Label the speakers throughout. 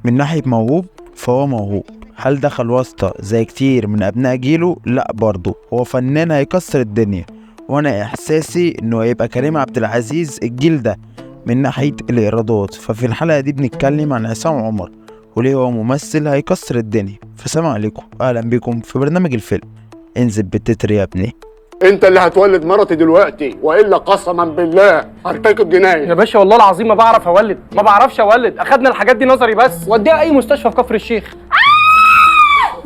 Speaker 1: من ناحية موهوب فهو موهوب. هل دخل واسطة زي كتير من أبناء جيله؟ لأ، برضه هو فنان هيكسر الدنيا، وأنا إحساسي إنه هيبقى كريم عبد العزيز الجيل ده من ناحية الإيرادات. ففي الحلقة دي بنتكلم عن عصام عمر وليه هو ممثل هيكسر الدنيا. فسلام عليكم، أهلا بكم في برنامج الفيلم. انزل بالتتر يا ابني.
Speaker 2: انت اللي هتولد مرتي دلوقتي، والا قسما بالله هرتكب جنايه.
Speaker 3: يا باشا والله العظيم ما بعرف اولد، ما بعرفش اولد. اخدنا الحاجات دي نظري بس، وديها اي مستشفى في كفر الشيخ.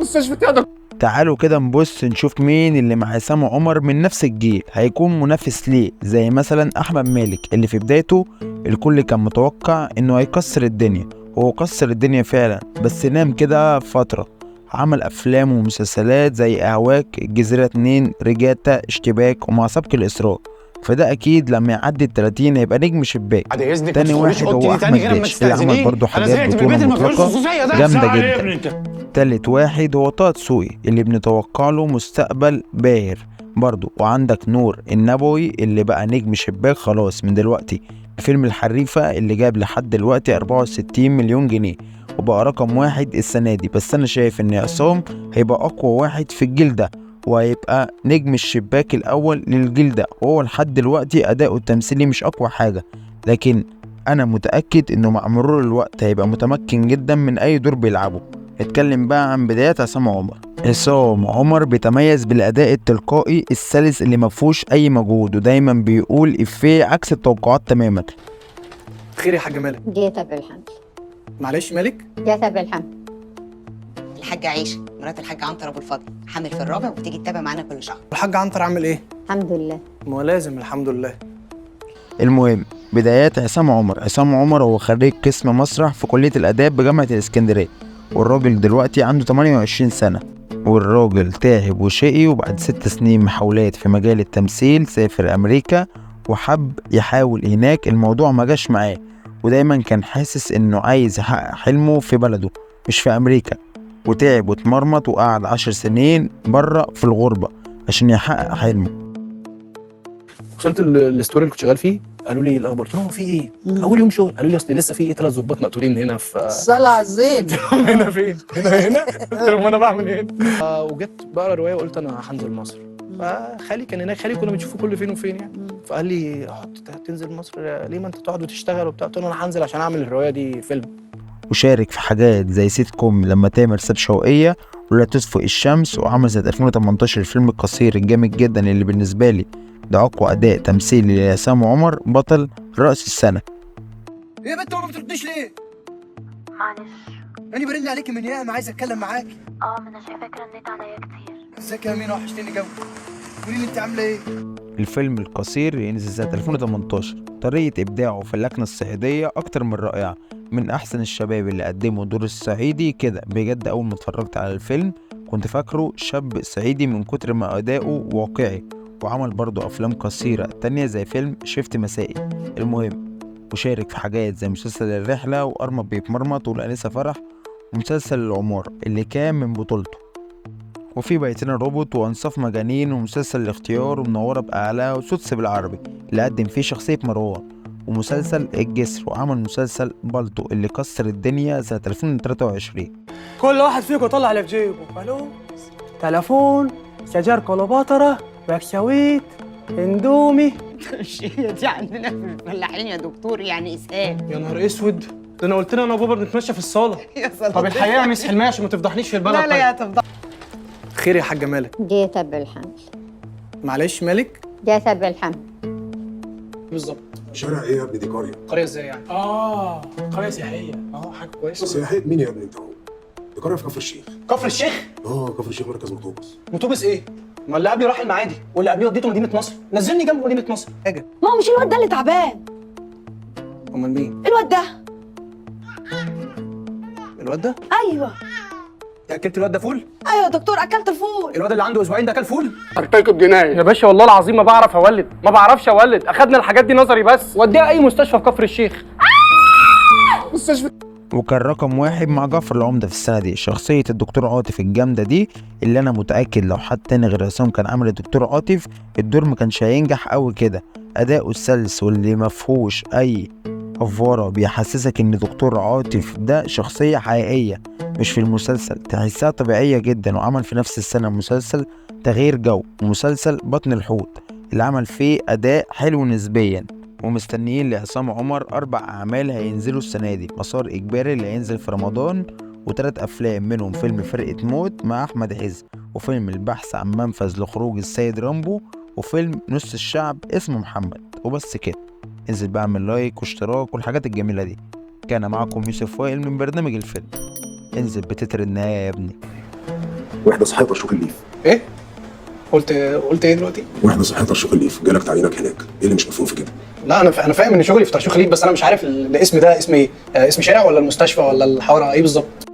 Speaker 2: مستشفى يا دكتور.
Speaker 1: تعالوا كده نبص نشوف مين اللي مع عصام عمر من نفس الجيل هيكون منافس ليه، زي مثلا احمد مالك اللي في بدايته الكل كان متوقع انه هيكسر الدنيا، وهو كسر الدنيا فعلا، بس نام كده فترة. عمل افلام ومسلسلات زي اهواك، الجزيرة 2، رجاتا، اشتباك، ومع سبق الاصرار. فده اكيد لما يعدي ال30 هيبقى نجم شباك. تاني واحد هو احمد داش اللي عمل برضه حاجات بطولة مطلقة جامدة جدا. تالت واحد هو طه دسوقي اللي بنتوقع له مستقبل باهر برضه. وعندك نور النبوي اللي بقى نجم شباك خلاص من دلوقتي، فيلم الحريفة اللي جاب لحد دلوقتي 64 مليون جنيه وبقى رقم 1 السنة دي. بس أنا شايف إن عصام هيبقى أقوى واحد في الجيل ده، وهيبقى نجم الشباك الأول للجيل ده. وهو لحد دلوقتي أداؤه التمثيلي مش أقوى حاجة، لكن أنا متأكد إنه مع مرور الوقت هيبقى متمكن جدا من أي دور بيلعبه. نتكلم بقى عن بدايات عصام عمر. عصام عمر بيتميز بالأداء التلقائي السلس اللي مفهوش أي مجهود، ودايما بيقول إفيه عكس التوقعات تماما.
Speaker 3: خير يا حاج مالك؟
Speaker 4: جيت بالحمد.
Speaker 3: معلش مالك؟
Speaker 4: جيت بالحمد.
Speaker 5: الحاجة عيشة مرات الحاج عنتر أبو الفضل حامل في الرابع وبتيجي تتابع معانا كل شهر.
Speaker 3: الحاج عنتر عامل ايه؟
Speaker 4: الحمد لله.
Speaker 3: ما لازم الحمد لله.
Speaker 1: المهم بدايات عصام عمر. عصام عمر هو خريج قسم مسرح في كلية الآداب بجامعة الإسكندرية، والراجل دلوقتي عنده 28 سنة. والراجل تعب وشقي، وبعد 6 سنين محاولات في مجال التمثيل سافر أمريكا وحب يحاول هناك. الموضوع ما جاش معاه، ودايما كان حاسس إنه عايز يحقق حلمه في بلده مش في أمريكا. وتعب واتمرمط وقعد 10 سنين بره في الغربة عشان يحقق حلمه.
Speaker 3: وصلت الاستوري اللي كنت شغال فيه، قالوا لي الاخبار، قلت لهم في ايه؟ اول يوم شغل قالوا لي اصل لسه في 3 ظباط مقتولين هنا في
Speaker 5: صلاة على الزين.
Speaker 3: هنا فين؟ هنا قلت لهم انا بعمل ايه؟ وجيت بقرا روايه وقلت انا هنزل مصر. فخالي كان هناك، خالي كنا بنشوفه كل فين وفين يعني. فقال لي تنزل مصر ليه؟ ما انت تقعد وتشتغل وبتاع. قلت له انا هنزل عشان اعمل الروايه دي فيلم.
Speaker 1: وشارك في حاجات زي سيت كوم لما تامر ساب شوقية، ولا تطفئ الشمس، وعمل سنة 2018 الفيلم القصير الجامد جدا اللي بالنسبة لي ده أقوى أداء تمثيلي لعصام عمر، بطل رأس السنة.
Speaker 6: ايه يا بنت ما بترديش ليه؟
Speaker 7: معلش.
Speaker 6: انا برن عليكي من ياما عايز اتكلم معاكي.
Speaker 7: ما انا شايفاك رنيت عليا كتير.
Speaker 6: ازيك يا امينه؟ وحشتيني جو. قولي لي انت عامله ايه؟
Speaker 1: الفيلم القصير ينزل سنة 2018. طريقة إبداعه في اللكنة الصعيدية أكتر من رائعة، من أحسن الشباب اللي قدموا دور الصعيدي كده بجد. أول ما اتفرجت على الفيلم كنت فاكره شاب صعيدي من كتر ما أداؤه واقعي. وعمل برضه أفلام قصيرة تانية زي فيلم شيفت مسائي. المهم وشارك في حاجات زي مسلسل الرحلة، وأرمب بيتمرمط، والأنسة فرح، ومسلسل العمارة اللي كان من بطولته، وفي بيتنا روبوت، وأنصاف مجانين، ومسلسل الاختيار، ومنورة بأعلى، وسدس بالعربي اللي قدم فيه شخصية مروان، ومسلسل الجسر. وعمل مسلسل بالطو اللي كسر الدنيا سنة 2023.
Speaker 3: كل واحد فيكم طلع اللي في جيبه. فلوس، تليفون، سجار كليوباترا، بكسويت، اندومي.
Speaker 5: هي دي عندنا في الفلاحين يا دكتور يعني اسهال.
Speaker 3: يا نهار اسود، ده انا قلت لها انا وبابا بنتمشى في الصاله.
Speaker 5: يا سلام.
Speaker 3: طب الحقيقه يا مس حلميه عشان ما تفضحنيش في البلد.
Speaker 5: لا لا يا تفضح.
Speaker 3: خير يا حاجه مالك؟
Speaker 4: جيت بالحمد.
Speaker 3: معلش مالك؟
Speaker 4: جيت بالحمد.
Speaker 3: بالظبط.
Speaker 8: شارع ايه يا ابني؟ دي قريه.
Speaker 3: قريه ازاي يعني؟ قريه سياحيه. حاجه كويسه.
Speaker 8: سياحيه مين يا ابني انت؟ هو دي قريه في كفر الشيخ.
Speaker 3: كفر الشيخ؟
Speaker 8: كفر الشيخ مركز مطوبس.
Speaker 3: مطوبس ايه؟ ما اللي قبلي راح المعادي، واللي قبليه وديته مدينه نصر. نزلني جنب مدينه نصر. حاجه.
Speaker 9: ما هو مش الواد ده اللي تعبان.
Speaker 3: امال مين؟
Speaker 9: الواد ده.
Speaker 3: الواد ده؟
Speaker 9: ايوه.
Speaker 3: اكلت الواد ده فول؟
Speaker 9: ايوه يا دكتور اكلت الفول.
Speaker 3: الواد اللي عنده اسبوعين ده اكل فول؟
Speaker 2: هرتكب جنايه.
Speaker 3: يا باشا والله العظيم ما بعرف اولد، ما بعرفش اولد. اخدنا الحاجات دي نظري بس، وديها اي مستشفى في كفر الشيخ.
Speaker 2: مستشفى.
Speaker 1: وكان رقم 1 مع جعفر العمدة في السنة دي، شخصية الدكتور عاطف الجامدة دي اللي أنا متأكد لو حد تاني غير عصام كان عامل الدكتور عاطف الدور ما كانش هينجح أوي كده. أداؤه السلس واللي مفهوش أي أفوارة، بيحسسك إن دكتور عاطف ده شخصية حقيقية مش في المسلسل، تحسها طبيعية جدا. وعمل في نفس السنة مسلسل تغيير جو ومسلسل بطن الحوت اللي عمل فيه أداء حلو نسبيا. ومستنيين لعصام عمر 4 أعمال هينزلوا السنة دي، مسار إجباري اللي هينزل في رمضان، و3 أفلام منهم فيلم فرقة موت مع أحمد عز، وفيلم البحث عن منفذ لخروج السيد رامبو، وفيلم نص الشعب اسمه محمد. وبس كده، انزل بقى اعمل لايك واشتراك والحاجات الجميلة دي. كان معكم يوسف وائل من برنامج الفيلم. انزل بتتر النهاية يا ابني.
Speaker 8: واحدة صحيت رشوق الليف.
Speaker 3: ايه؟ قلت ايه دلوقتي؟
Speaker 8: واحدة صحيت رشوق الليف، جالك تعيينك هناك، ايه اللي مش مفهوم في كده؟
Speaker 3: لا انا فاهم ان شغلي في ترشيح خليل، بس انا مش عارف الاسم ده اسم ايه؟ اسم شارع ولا المستشفى ولا الحاره ايه بالظبط؟